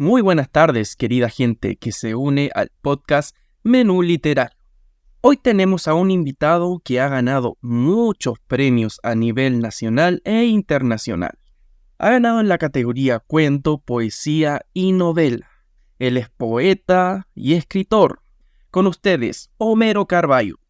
Muy buenas tardes, querida gente que se une al podcast Menú Literario. Hoy tenemos a un invitado que ha ganado muchos premios a nivel nacional e internacional. Ha ganado en la categoría cuento, poesía y novela. Él es poeta y escritor. Con ustedes, Homero Carballo.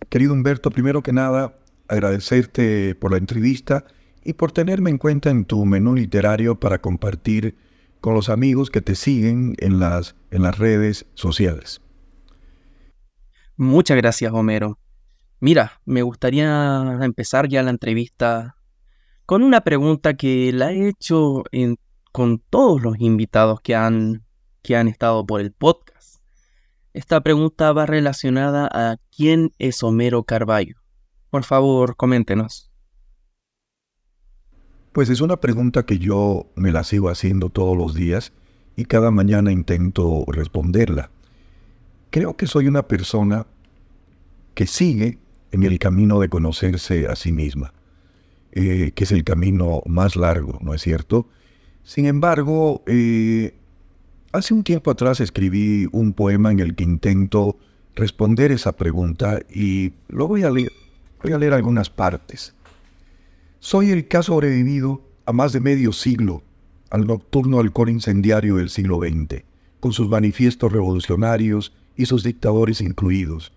Querido Humberto, primero que nada, agradecerte por la entrevista y por tenerme en cuenta en tu menú literario para compartir con los amigos que te siguen en las redes sociales. Muchas gracias, Homero. Mira, me gustaría empezar ya la entrevista con una pregunta que la he hecho con todos los invitados que han estado por el podcast. Esta pregunta va relacionada a ¿quién es Homero Carballo? Por favor, coméntenos. Pues es una pregunta que yo me la sigo haciendo todos los días y cada mañana intento responderla. Creo que soy una persona que sigue en el camino de conocerse a sí misma, que es el camino más largo, ¿no es cierto? Sin embargo, hace un tiempo atrás escribí un poema en el que intento responder esa pregunta y lo voy a leer. Voy a leer algunas partes. Soy el que ha sobrevivido a más de medio siglo al nocturno alcohol incendiario del siglo XX, con sus manifiestos revolucionarios y sus dictadores incluidos.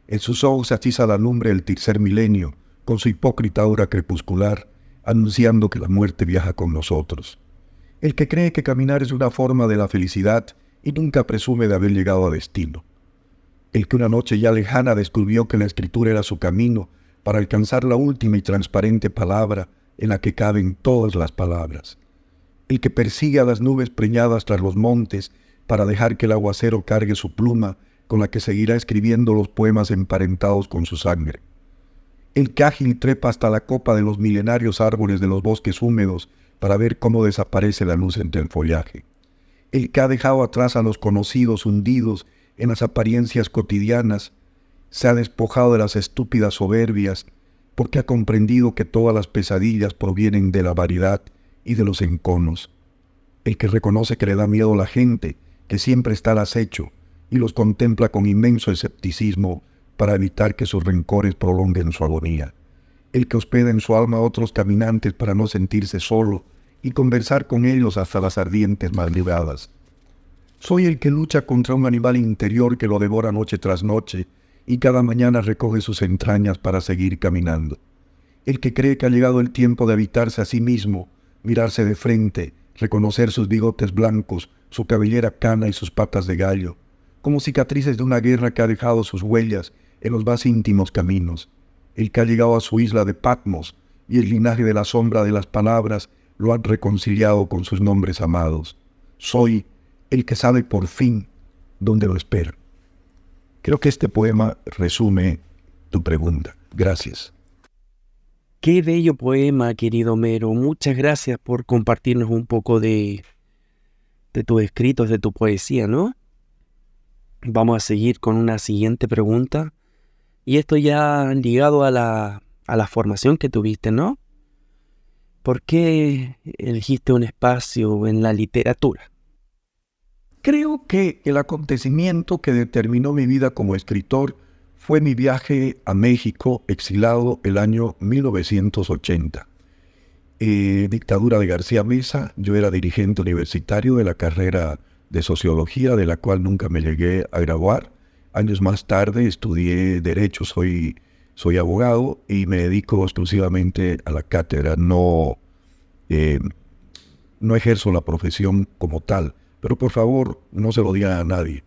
En sus ojos atiza la lumbre del tercer milenio, con su hipócrita aura crepuscular, anunciando que la muerte viaja con nosotros. El que cree que caminar es una forma de la felicidad y nunca presume de haber llegado a destino. El que una noche ya lejana descubrió que la escritura era su camino para alcanzar la última y transparente palabra en la que caben todas las palabras. El que persigue a las nubes preñadas tras los montes para dejar que el aguacero cargue su pluma con la que seguirá escribiendo los poemas emparentados con su sangre. El que ágil trepa hasta la copa de los milenarios árboles de los bosques húmedos para ver cómo desaparece la luz entre el follaje. El que ha dejado atrás a los conocidos hundidos en las apariencias cotidianas, se ha despojado de las estúpidas soberbias porque ha comprendido que todas las pesadillas provienen de la variedad y de los enconos. El que reconoce que le da miedo a la gente, que siempre está al acecho, y los contempla con inmenso escepticismo para evitar que sus rencores prolonguen su agonía. El que hospeda en su alma a otros caminantes para no sentirse solo y conversar con ellos hasta las ardientes madrugadas. Soy el que lucha contra un animal interior que lo devora noche tras noche y cada mañana recoge sus entrañas para seguir caminando. El que cree que ha llegado el tiempo de habitarse a sí mismo, mirarse de frente, reconocer sus bigotes blancos, su cabellera cana y sus patas de gallo, como cicatrices de una guerra que ha dejado sus huellas en los más íntimos caminos. El que ha llegado a su isla de Patmos y el linaje de la sombra de las palabras lo han reconciliado con sus nombres amados. Soy el que sabe por fin dónde lo espera. Creo que este poema resume tu pregunta. Gracias. Qué bello poema, querido Homero. Muchas gracias por compartirnos un poco de tus escritos, de tu poesía, ¿no? Vamos a seguir con una siguiente pregunta. Y esto ya ligado a la formación que tuviste, ¿no? ¿Por qué elegiste un espacio en la literatura? Creo que el acontecimiento que determinó mi vida como escritor fue mi viaje a México, exilado el año 1980. Dictadura de García Meza, yo era dirigente universitario de la carrera de Sociología, de la cual nunca me llegué a graduar. Años más tarde estudié Derecho, soy abogado y me dedico exclusivamente a la cátedra. No ejerzo la profesión como tal, pero por favor no se lo diga a nadie.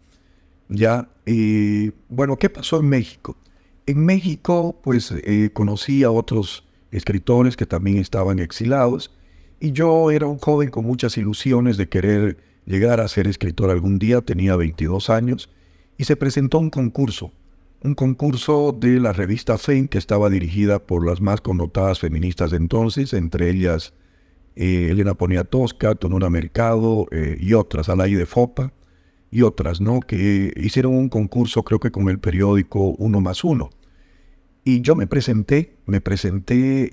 Bueno, ¿qué pasó en México? En México, pues conocí a otros escritores que también estaban exilados y yo era un joven con muchas ilusiones de querer llegar a ser escritor algún día. Tenía 22 años y se presentó un concurso de la revista Fame, que estaba dirigida por las más connotadas feministas de entonces, entre ellas Elena Poniatowska, Tonora Mercado y otras, Alaí de Fopa y otras, ¿no? Que hicieron un concurso, creo que con el periódico Uno más Uno. Y yo me presenté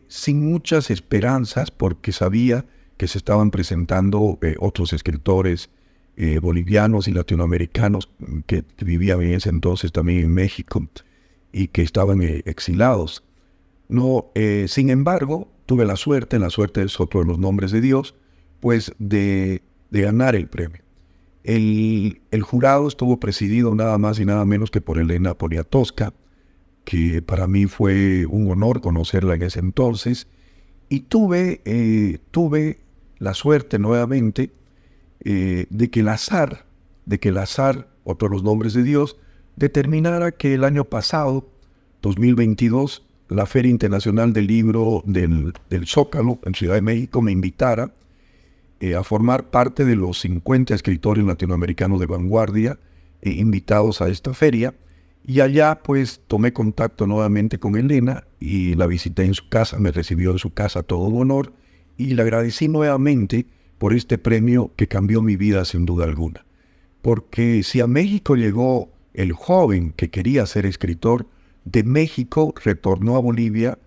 sin muchas esperanzas porque sabía que se estaban presentando otros escritores bolivianos y latinoamericanos que vivían en ese entonces también en México y que estaban exilados. No, sin embargo, tuve la suerte es otro de los nombres de Dios, pues de ganar el premio. El jurado estuvo presidido nada más y nada menos que por Elena Poniatowska, que para mí fue un honor conocerla en ese entonces, y tuve la suerte nuevamente de que el azar, otro de los nombres de Dios, determinara que el año pasado, 2022, la Feria Internacional del Libro del Zócalo en Ciudad de México me invitara a formar parte de los 50 escritores latinoamericanos de vanguardia invitados a esta feria. Y allá pues tomé contacto nuevamente con Elena y la visité en su casa, me recibió en su casa todo un honor y le agradecí nuevamente por este premio que cambió mi vida sin duda alguna. Porque si a México llegó el joven que quería ser escritor, de México retornó a Bolivia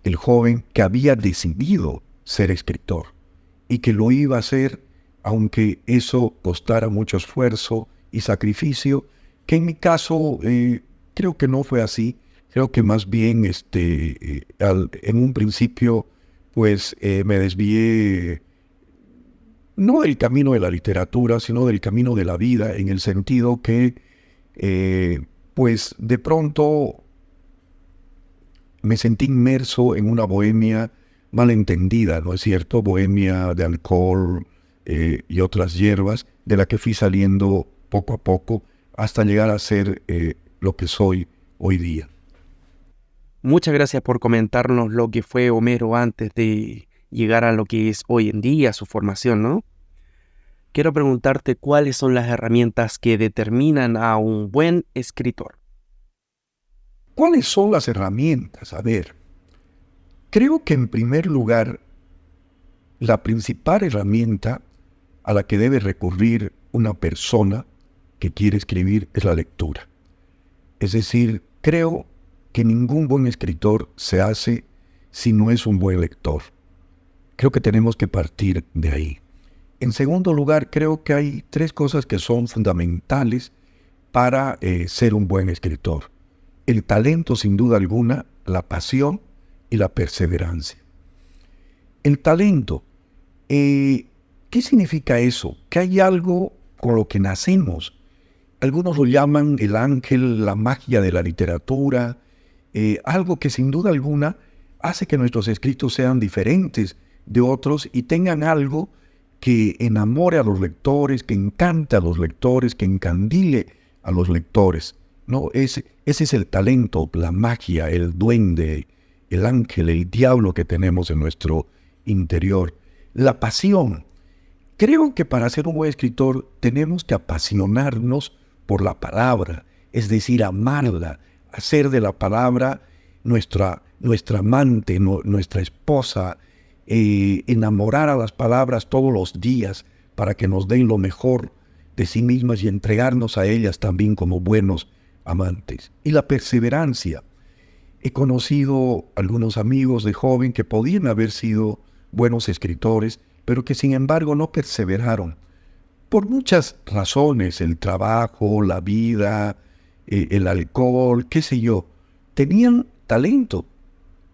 el joven que había decidido ser escritor y que lo iba a hacer aunque eso costara mucho esfuerzo y sacrificio, que en mi caso creo que no fue así. Creo que más bien en un principio pues me desvié no del camino de la literatura, sino del camino de la vida, en el sentido que pues de pronto me sentí inmerso en una bohemia malentendida, ¿no es cierto? Bohemia de alcohol y otras hierbas, de la que fui saliendo poco a poco hasta llegar a ser lo que soy hoy día. Muchas gracias por comentarnos lo que fue Homero antes de llegar a lo que es hoy en día su formación, ¿no? Quiero preguntarte cuáles son las herramientas que determinan a un buen escritor. ¿Cuáles son las herramientas? A ver, creo que en primer lugar, la principal herramienta a la que debe recurrir una persona que quiere escribir es la lectura. Es decir, creo que ningún buen escritor se hace si no es un buen lector. Creo que tenemos que partir de ahí. En segundo lugar, creo que hay tres cosas que son fundamentales para ser un buen escritor. El talento, sin duda alguna, la pasión y la perseverancia. El talento, ¿qué significa eso? Que hay algo con lo que nacemos. Algunos lo llaman el ángel, la magia de la literatura, algo que sin duda alguna hace que nuestros escritos sean diferentes de otros y tengan algo que enamore a los lectores, que encante a los lectores, que encandile a los lectores. No, ese es el talento, la magia, el duende, el ángel, el diablo que tenemos en nuestro interior. La pasión. Creo que para ser un buen escritor tenemos que apasionarnos por la palabra, es decir, amarla, hacer de la palabra nuestra amante, nuestra esposa, enamorar a las palabras todos los días para que nos den lo mejor de sí mismas y entregarnos a ellas también como buenos amantes. Y la perseverancia. He conocido algunos amigos de joven que podían haber sido buenos escritores, pero que sin embargo no perseveraron. Por muchas razones, el trabajo, la vida, el alcohol, qué sé yo. Tenían talento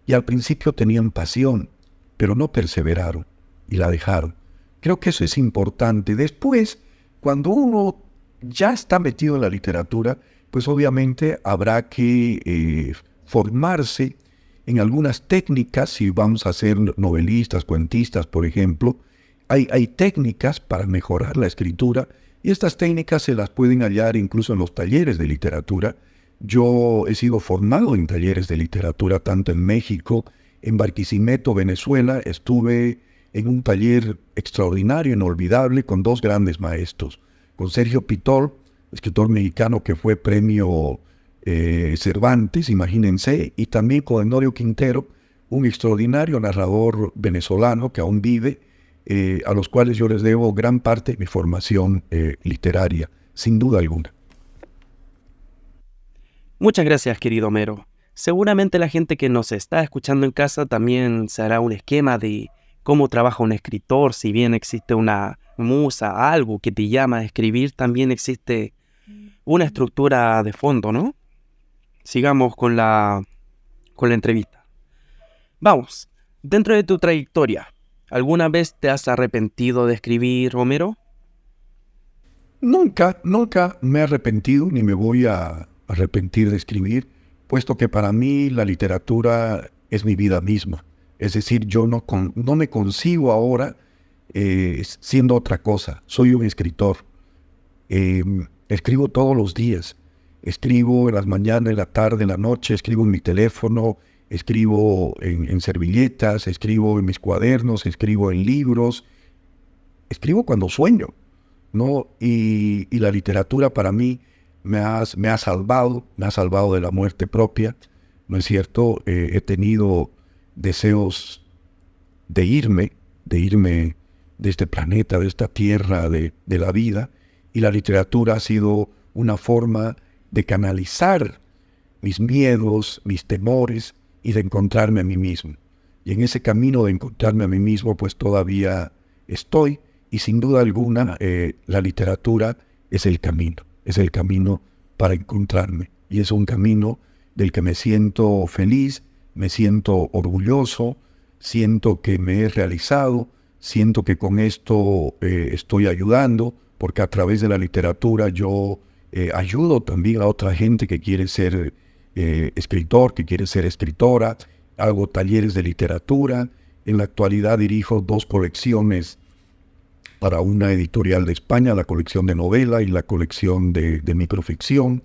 y al principio tenían pasión, pero no perseveraron y la dejaron. Creo que eso es importante. Después, cuando uno ya está metido en la literatura, pues obviamente habrá que formarse en algunas técnicas. Si vamos a ser novelistas, cuentistas, por ejemplo, hay técnicas para mejorar la escritura y estas técnicas se las pueden hallar incluso en los talleres de literatura. Yo he sido formado en talleres de literatura tanto en México, en Barquisimeto, Venezuela. Estuve en un taller extraordinario, inolvidable, con dos grandes maestros, con Sergio Pitol, escritor mexicano que fue premio Cervantes, imagínense, y también con Honorio Quintero, un extraordinario narrador venezolano que aún vive, a los cuales yo les debo gran parte de mi formación literaria, sin duda alguna. Muchas gracias, querido Homero. Seguramente la gente que nos está escuchando en casa también se hará un esquema de cómo trabaja un escritor. Si bien existe una musa, algo que te llama a escribir, también existe una estructura de fondo, ¿no? Sigamos con la entrevista. Vamos, dentro de tu trayectoria, ¿alguna vez te has arrepentido de escribir, Homero? Nunca me he arrepentido ni me voy a arrepentir de escribir, puesto que para mí la literatura es mi vida misma. Es decir, yo no me concibo ahora siendo otra cosa. Soy un escritor. Escribo todos los días. Escribo en las mañanas, en la tarde, en la noche, escribo en mi teléfono, escribo en servilletas, escribo en mis cuadernos, escribo en libros, escribo cuando sueño, ¿no? Y la literatura para mí me ha salvado de la muerte propia, ¿no es cierto? He tenido deseos de irme de este planeta, de esta tierra, de la vida, y la literatura ha sido una forma de canalizar mis miedos, mis temores, y de encontrarme a mí mismo. Y en ese camino de encontrarme a mí mismo, pues todavía estoy, y sin duda alguna, la literatura es el camino para encontrarme. Y es un camino del que me siento feliz, me siento orgulloso, siento que me he realizado, siento que con esto estoy ayudando, porque a través de la literatura yo ayudo también a otra gente que quiere ser escritor, que quiere ser escritora. Hago talleres de literatura. En la actualidad dirijo 2 colecciones para una editorial de España, la colección de novela y la colección de microficción,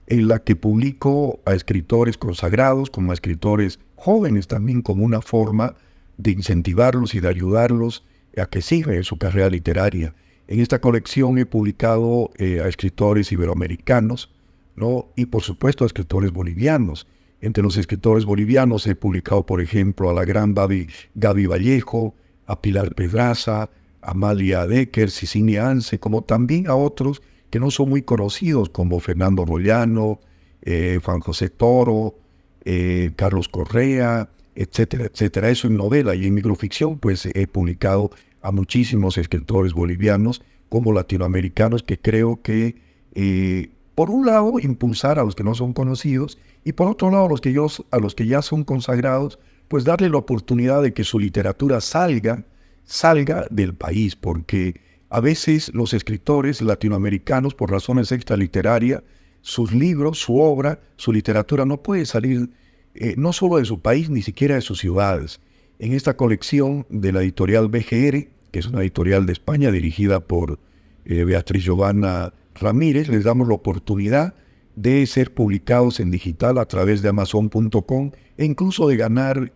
en la que publico a escritores consagrados, como a escritores jóvenes también, como una forma de incentivarlos y de ayudarlos a que sigan en su carrera literaria. En esta colección he publicado a escritores iberoamericanos, ¿no? Y por supuesto a escritores bolivianos. Entre los escritores bolivianos he publicado, por ejemplo, a la gran Gaby Vallejo, a Pilar Pedraza, a Amalia Decker, Cicilia Anse, como también a otros que no son muy conocidos, como Fernando Rollano, Juan José Toro, Carlos Correa, etcétera, etcétera. Eso en novela. Y en microficción, pues he publicado a muchísimos escritores bolivianos como latinoamericanos, que creo que, por un lado, impulsar a los que no son conocidos, y por otro lado, a los que ya son consagrados, pues darle la oportunidad de que su literatura salga del país, porque a veces los escritores latinoamericanos, por razones extraliterarias, sus libros, su obra, su literatura no puede salir no solo de su país, ni siquiera de sus ciudades. En esta colección de la editorial BGR, que es una editorial de España dirigida por Beatriz Giovanna Ramírez, les damos la oportunidad de ser publicados en digital a través de Amazon.com e incluso de ganar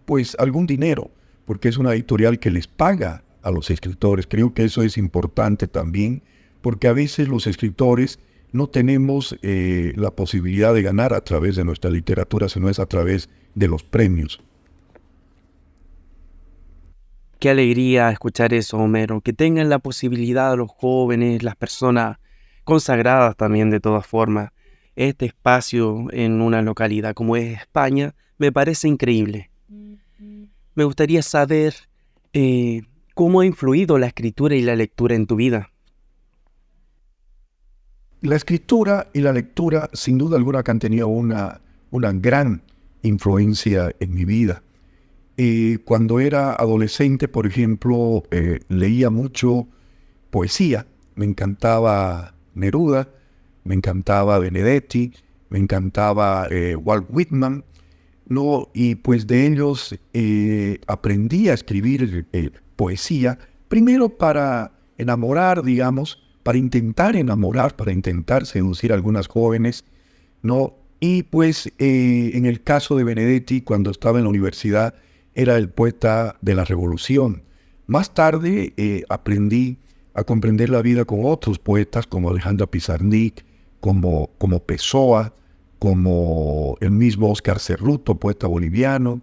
pues algún dinero, porque es una editorial que les paga a los escritores. Creo que eso es importante también, porque a veces los escritores no tenemos la posibilidad de ganar a través de nuestra literatura, sino es a través de los premios. Qué alegría escuchar eso, Homero, que tengan la posibilidad los jóvenes, las personas consagradas también de todas formas. Este espacio en una localidad como es España me parece increíble. Me gustaría saber cómo ha influido la escritura y la lectura en tu vida. La escritura y la lectura, sin duda alguna, que han tenido una gran influencia en mi vida. Cuando era adolescente, por ejemplo, leía mucho poesía. Me encantaba Neruda, me encantaba Benedetti, me encantaba Walt Whitman, ¿no? Y pues de ellos aprendí a escribir poesía, primero para enamorar, digamos, para intentar enamorar, para intentar seducir a algunas jóvenes, ¿no? Y pues en el caso de Benedetti, cuando estaba en la universidad, era el poeta de la Revolución. Más tarde aprendí a comprender la vida con otros poetas como Alejandra Pizarnik, como Pessoa, como el mismo Óscar Cerruto, poeta boliviano.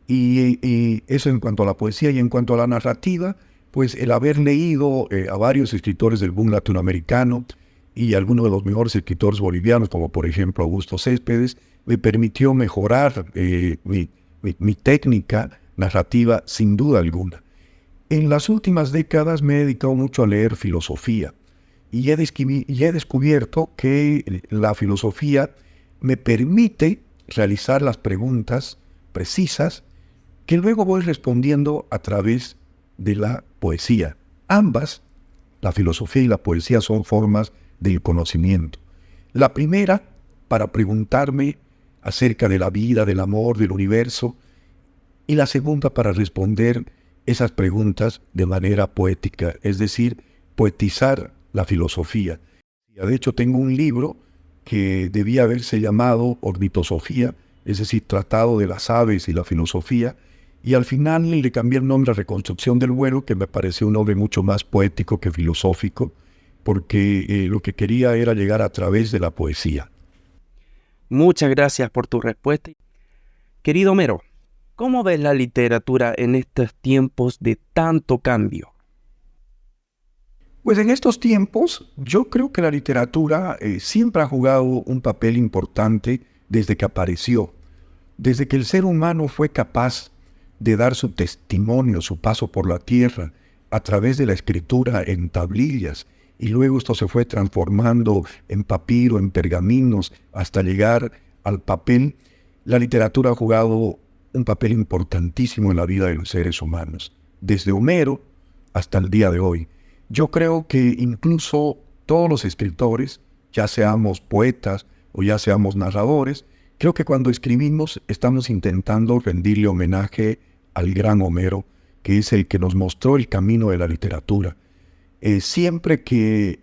Y eso en cuanto a la poesía. Y en cuanto a la narrativa, pues el haber leído a varios escritores del boom latinoamericano y algunos de los mejores escritores bolivianos, como por ejemplo Augusto Céspedes, me permitió mejorar mi técnica, narrativa sin duda alguna. En las últimas décadas me he dedicado mucho a leer filosofía y he descubierto que la filosofía me permite realizar las preguntas precisas que luego voy respondiendo a través de la poesía. Ambas, la filosofía y la poesía, son formas del conocimiento. La primera, para preguntarme acerca de la vida, del amor, del universo, y la segunda para responder esas preguntas de manera poética, es decir, poetizar la filosofía. De hecho, tengo un libro que debía haberse llamado Ornitosofía, es decir, Tratado de las Aves y la Filosofía, y al final le cambié el nombre a Reconstrucción del Vuelo, que me pareció un nombre mucho más poético que filosófico, porque lo que quería era llegar a través de la poesía. Muchas gracias por tu respuesta. Querido Homero, ¿cómo ves la literatura en estos tiempos de tanto cambio? Pues en estos tiempos yo creo que la literatura siempre ha jugado un papel importante desde que apareció, desde que el ser humano fue capaz de dar su testimonio, su paso por la tierra, a través de la escritura en tablillas, y luego esto se fue transformando en papiro, en pergaminos, hasta llegar al papel. La literatura ha jugado un papel importantísimo en la vida de los seres humanos, desde Homero hasta el día de hoy. Yo creo que incluso todos los escritores, ya seamos poetas o ya seamos narradores, creo que cuando escribimos estamos intentando rendirle homenaje al gran Homero, que es el que nos mostró el camino de la literatura. Siempre que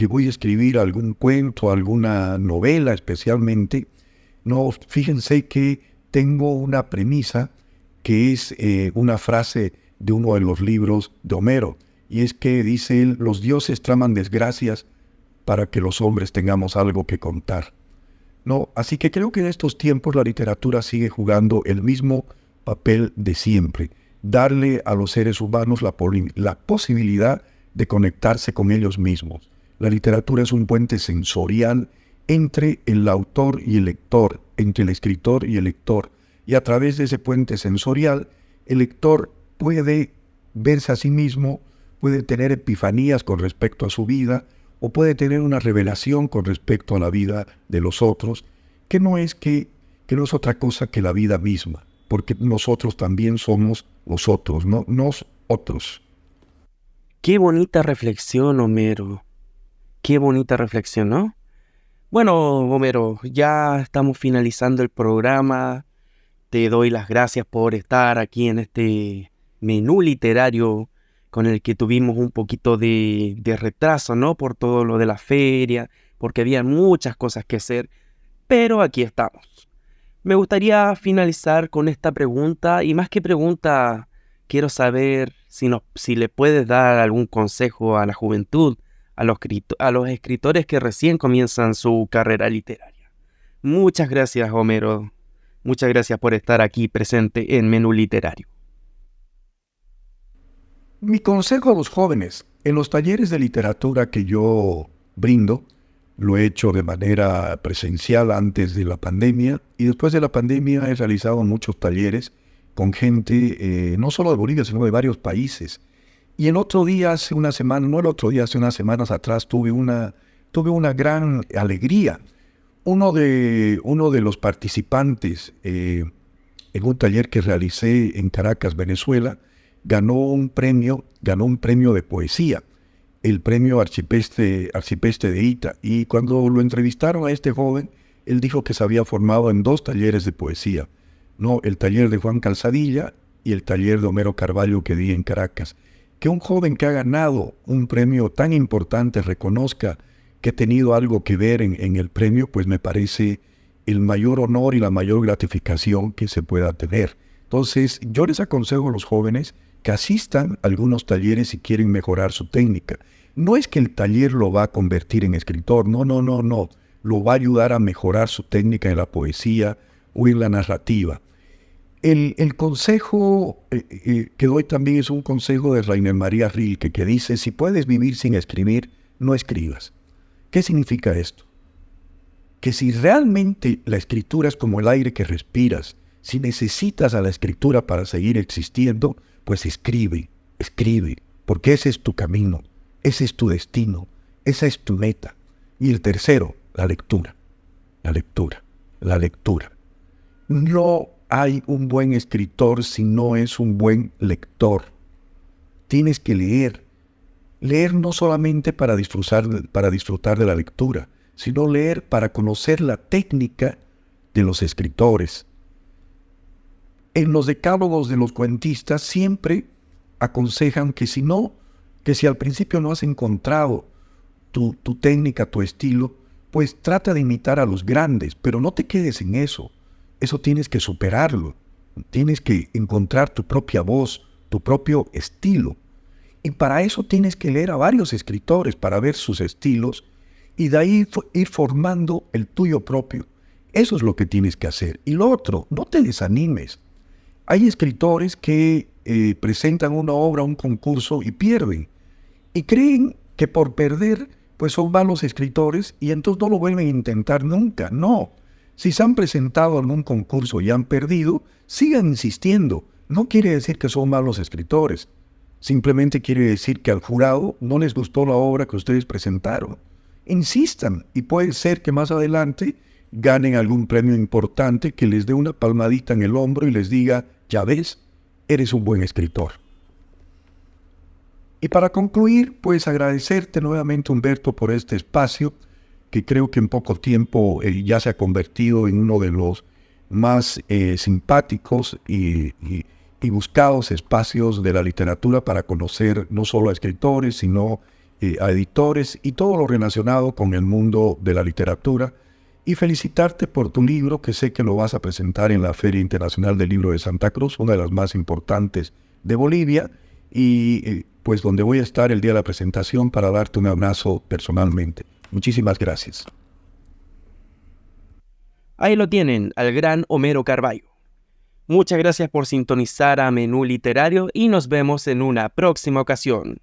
voy a escribir algún cuento, alguna novela especialmente, no, fíjense que tengo una premisa que es una frase de uno de los libros de Homero, y es que dice él: los dioses traman desgracias para que los hombres tengamos algo que contar. No, así que creo que en estos tiempos la literatura sigue jugando el mismo papel de siempre, darle a los seres humanos la posibilidad de conectarse con ellos mismos. La literatura es un puente sensorial entre el autor y el lector, entre el escritor y el lector, y a través de ese puente sensorial, el lector puede verse a sí mismo, puede tener epifanías con respecto a su vida, o puede tener una revelación con respecto a la vida de los otros, que no es otra cosa que la vida misma, porque nosotros también somos los otros, no nosotros. Qué bonita reflexión, Homero. Qué bonita reflexión, ¿no? Bueno, Homero, ya estamos finalizando el programa. Te doy las gracias por estar aquí en este menú literario con el que tuvimos un poquito de retraso, ¿no? Por todo lo de la feria, porque había muchas cosas que hacer, pero aquí estamos. Me gustaría finalizar con esta pregunta, y más que pregunta, quiero saber si le puedes dar algún consejo a la juventud, a los escritores que recién comienzan su carrera literaria. Muchas gracias, Homero. Muchas gracias por estar aquí presente en Menú Literario. Mi consejo a los jóvenes: en los talleres de literatura que yo brindo, lo he hecho de manera presencial antes de la pandemia, y después de la pandemia he realizado muchos talleres con gente no solo de Bolivia, sino de varios países. Y el otro día, hace unas semanas atrás, tuve una gran alegría. Uno de los participantes en un taller que realicé en Caracas, Venezuela, ganó un premio de poesía, el premio Arcipreste de Ita. Y cuando lo entrevistaron a este joven, él dijo que se había formado en 2 talleres de poesía, ¿no? El taller de Juan Calzadilla y el taller de Homero Carvalho que di en Caracas. Que un joven que ha ganado un premio tan importante reconozca que ha tenido algo que ver en el premio, pues me parece el mayor honor y la mayor gratificación que se pueda tener. Entonces, yo les aconsejo a los jóvenes que asistan a algunos talleres si quieren mejorar su técnica. No es que el taller lo va a convertir en escritor, no. Lo va a ayudar a mejorar su técnica en la poesía o en la narrativa. El consejo que doy también es un consejo de Rainer Maria Rilke, que dice: si puedes vivir sin escribir, no escribas. ¿Qué significa esto? Que si realmente la escritura es como el aire que respiras, Si necesitas a la escritura para seguir existiendo, pues escribe, porque ese es tu camino, ese es tu destino, esa es tu meta. Y el tercero, la lectura. No hay un buen escritor si no es un buen lector. Tienes que leer. Leer no solamente para disfrutar de la lectura, sino leer para conocer la técnica de los escritores. En los decálogos de los cuentistas siempre aconsejan que si al principio no has encontrado tu técnica, tu estilo, pues trata de imitar a los grandes, pero no te quedes en eso. Eso tienes que superarlo. Tienes que encontrar tu propia voz, tu propio estilo. Y para eso tienes que leer a varios escritores para ver sus estilos y de ahí ir formando el tuyo propio. Eso es lo que tienes que hacer. Y lo otro, no te desanimes. Hay escritores que presentan una obra a un concurso y pierden. Y creen que por perder, pues son malos escritores y entonces no lo vuelven a intentar nunca. No. Si se han presentado en un concurso y han perdido, sigan insistiendo. No quiere decir que son malos escritores. Simplemente quiere decir que al jurado no les gustó la obra que ustedes presentaron. Insistan y puede ser que más adelante ganen algún premio importante que les dé una palmadita en el hombro y les diga, ya ves, eres un buen escritor. Y para concluir, pues agradecerte nuevamente, Humberto, por este espacio que creo que en poco tiempo ya se ha convertido en uno de los más simpáticos y buscados espacios de la literatura para conocer no solo a escritores, sino a editores y todo lo relacionado con el mundo de la literatura. Y felicitarte por tu libro, que sé que lo vas a presentar en la Feria Internacional del Libro de Santa Cruz, una de las más importantes de Bolivia, y pues donde voy a estar el día de la presentación para darte un abrazo personalmente. Muchísimas gracias. Ahí lo tienen, al gran Homero Carballo. Muchas gracias por sintonizar a Menú Literario y nos vemos en una próxima ocasión.